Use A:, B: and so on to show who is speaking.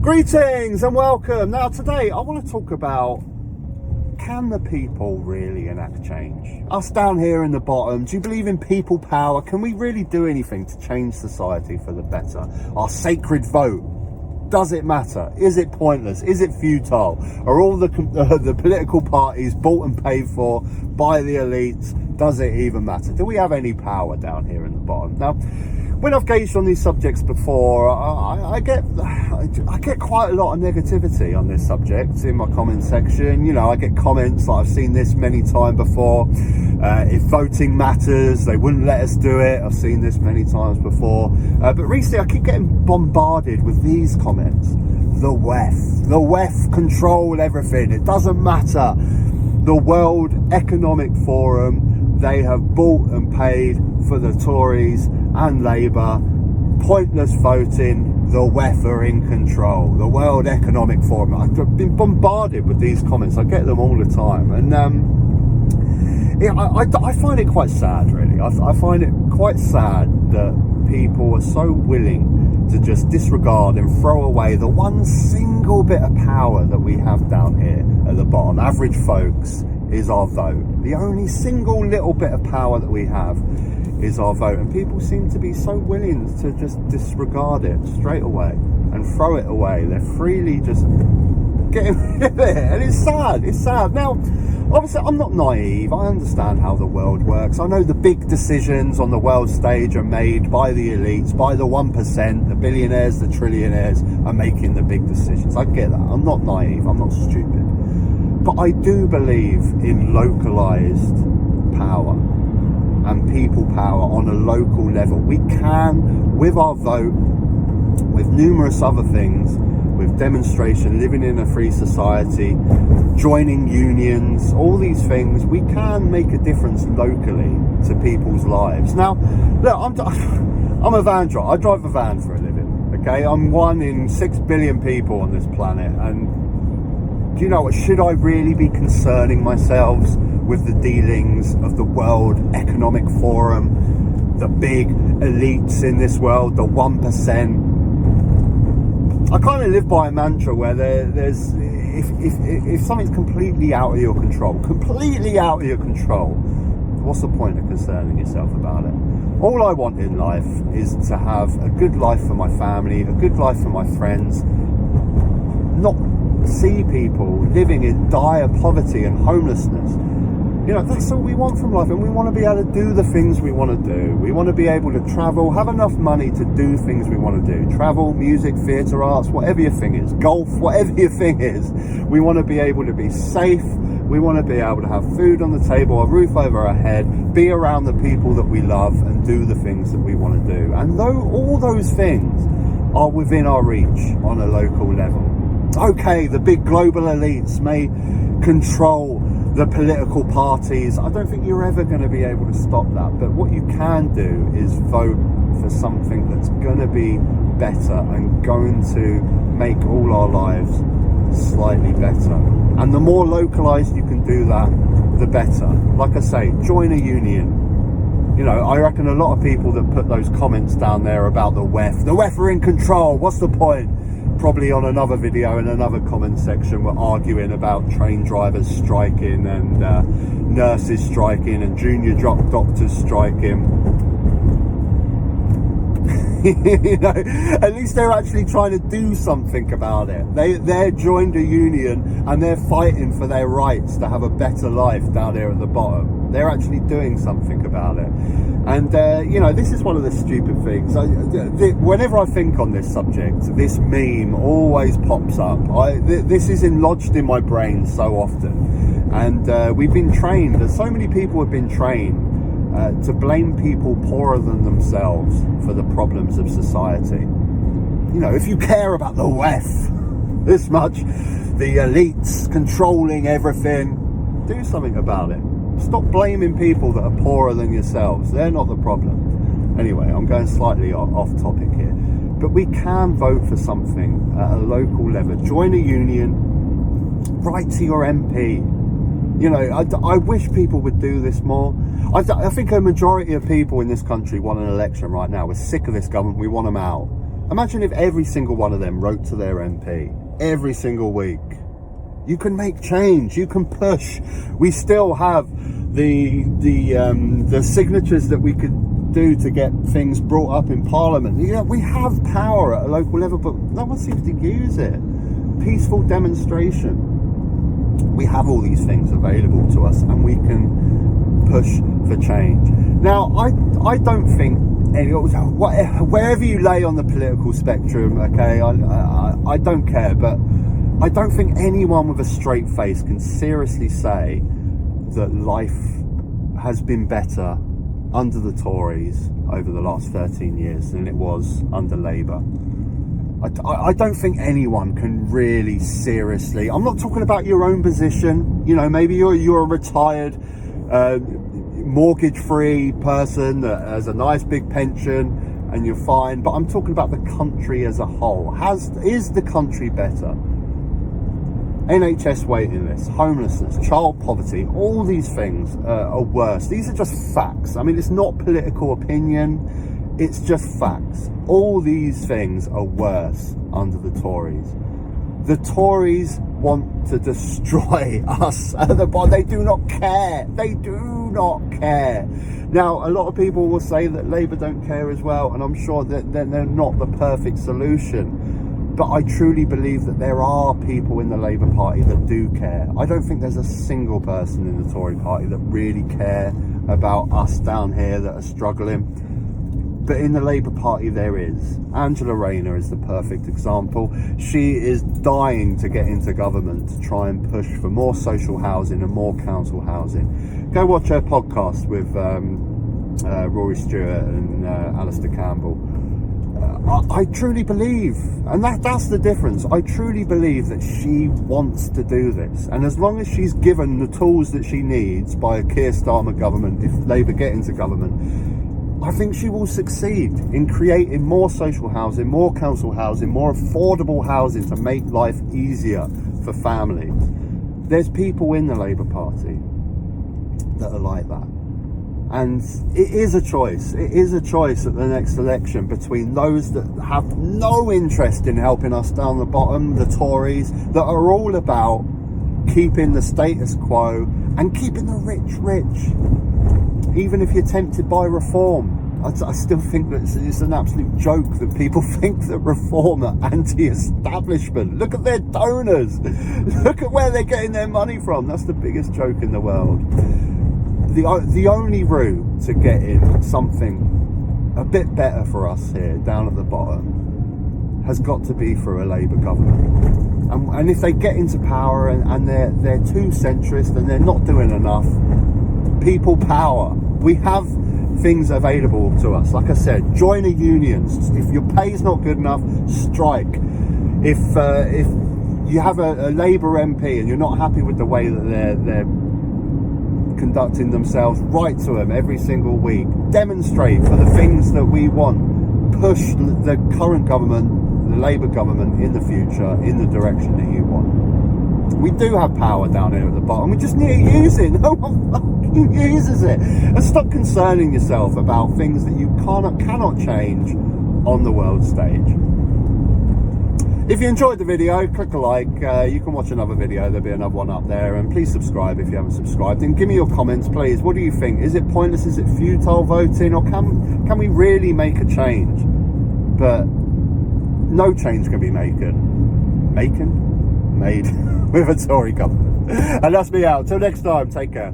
A: Greetings and welcome. Now today I want to talk about, can the people really enact change? Us down here in the bottom, do you believe in people power? Can we really do anything to change society for the better? Our sacred vote, does it matter? Is it pointless? Is it futile? Are all the political parties bought and paid for by the elites? Does it even matter? Do we have any power down here in the bottom? Now, when I've gauged on these subjects before, I get quite a lot of negativity on this subject in my comment section. You know, I get comments like, I've seen this many times before. If voting matters, they wouldn't let us do it. I've seen this many times before. But recently I keep getting bombarded with these comments. The WEF control everything. It doesn't matter. The World Economic Forum, they have bought and paid for the Tories and Labour. Pointless voting. The WEF are in control. The World Economic Forum. I've been bombarded with these comments. I get them all the time, and I find it quite sad, really. I find it quite sad that people are so willing to just disregard and throw away the one single bit of power that we have down here at the bottom. Average folks, is our vote. The only single little bit of power that we have is our vote, and people seem to be so willing to just disregard it straight away and throw it away. They're freely just getting rid of it, and it's sad. Now, obviously, I'm not naive. I understand how the world works. I know the big decisions on the world stage are made by the elites, by the 1%, the billionaires, the trillionaires are making the big decisions. I get that. I'm not naive. I'm not stupid. But I do believe in localized power and people power on a local level. We can, with our vote, with numerous other things, with demonstration, living in a free society, joining unions, all these things, we can make a difference locally to people's lives. Now, look, I'm a van driver. I drive a van for a living, okay? I'm one in 6 billion people on this planet, and do you know what? Should I really be concerning myself with the dealings of the World Economic Forum, the big elites in this world, the 1%? I kind of live by a mantra where there's if something's completely out of your control, what's the point of concerning yourself about it? All I want in life is to have a good life for my family, a good life for my friends, not see people living in dire poverty and homelessness. You know, that's all we want from life, and we want to be able to do the things we want to do. We want to be able to travel, have enough money to do things we want to do. Travel, music, theatre, arts, whatever your thing is. Golf, whatever your thing is. We want to be able to be safe. We want to be able to have food on the table, a roof over our head, be around the people that we love, and do the things that we want to do. And though all those things are within our reach on a local level. Okay, the big global elites may control the political parties. I don't think you're ever going to be able to stop that. But what you can do is vote for something that's going to be better and going to make all our lives slightly better. And the more localized you can do that, the better. Like I say, join a union. You know, I reckon a lot of people that put those comments down there about the WEF are in control. What's the point? Probably on another video in another comment section, we're arguing about train drivers striking and nurses striking and junior doctors striking. You know, at least they're actually trying to do something about it. They're joined a union and they're fighting for their rights to have a better life down there at the bottom. They're actually doing something about it. And, you know, this is one of the stupid things. Whenever I think on this subject, this meme always pops up. This is lodged in my brain so often. And we've been trained, so many people have been trained to blame people poorer than themselves for the problems of society. You know, if you care about the WEF this much, the elites controlling everything, do something about it. Stop blaming people that are poorer than yourselves. They're not the problem. Anyway, I'm going slightly off topic here. But we can vote for something at a local level. Join a union. Write to your MP. You know, I wish people would do this more. I think a majority of people in this country want an election right now. We're sick of this government. We want them out. Imagine if every single one of them wrote to their MP every single week. You can make change. You can push. We still have the signatures that we could do to get things brought up in Parliament. You know, we have power at a local level, but no one seems to use it. Peaceful demonstration. We have all these things available to us, and we can push for change. Now, I don't think wherever you lay on the political spectrum, okay, I don't care, but I don't think anyone with a straight face can seriously say that life has been better under the Tories over the last 13 years than it was under Labour. I don't think anyone can really seriously. I'm not talking about your own position. You know, maybe you're a retired, mortgage-free person that has a nice big pension and you're fine. But I'm talking about the country as a whole. Is the country better? NHS waiting lists, homelessness, child poverty, all these things are worse. These are just facts. I mean, it's not political opinion. It's just facts. All these things are worse under the Tories. The Tories want to destroy us at the bottom. They do not care. They do not care. Now, a lot of people will say that Labour don't care as well, and I'm sure that they're not the perfect solution. But I truly believe that there are people in the Labour Party that do care. I don't think there's a single person in the Tory party that really care about us down here that are struggling. But in the Labour Party there is. Angela Rayner is the perfect example. She is dying to get into government to try and push for more social housing and more council housing. Go watch her podcast with Rory Stewart and Alistair Campbell. I truly believe, and that's the difference, I truly believe that she wants to do this. And as long as she's given the tools that she needs by a Keir Starmer government, if Labour get into government, I think she will succeed in creating more social housing, more council housing, more affordable housing to make life easier for families. There's people in the Labour Party that are like that. And it is a choice. It is a choice at the next election between those that have no interest in helping us down the bottom, the Tories, that are all about keeping the status quo and keeping the rich rich. Even if you're tempted by reform, I still think that it's an absolute joke that people think that reform are anti-establishment. Look at their donors. Look at where they're getting their money from. That's the biggest joke in the world. The only route to getting something a bit better for us here down at the bottom has got to be for a Labour government. And if they get into power and they're too centrist and they're not doing enough, people power. We have things available to us. Like I said, join a union. If your pay's not good enough, strike. If you have a Labour MP and you're not happy with the way that they're conducting themselves, write to them every single week. Demonstrate for the things that we want. Push the current government, the Labour government, in the future in the direction that you want. We do have power down here at the bottom. We just need to use it. No one fucking uses it. And stop concerning yourself about things that you cannot change on the world stage. If you enjoyed the video, click a like. You can watch another video. There'll be another one up there. And please subscribe if you haven't subscribed. And give me your comments, please. What do you think? Is it pointless? Is it futile voting? Or can we really make a change? But no change can be made with a Tory government. And that's me out. Till next time, take care.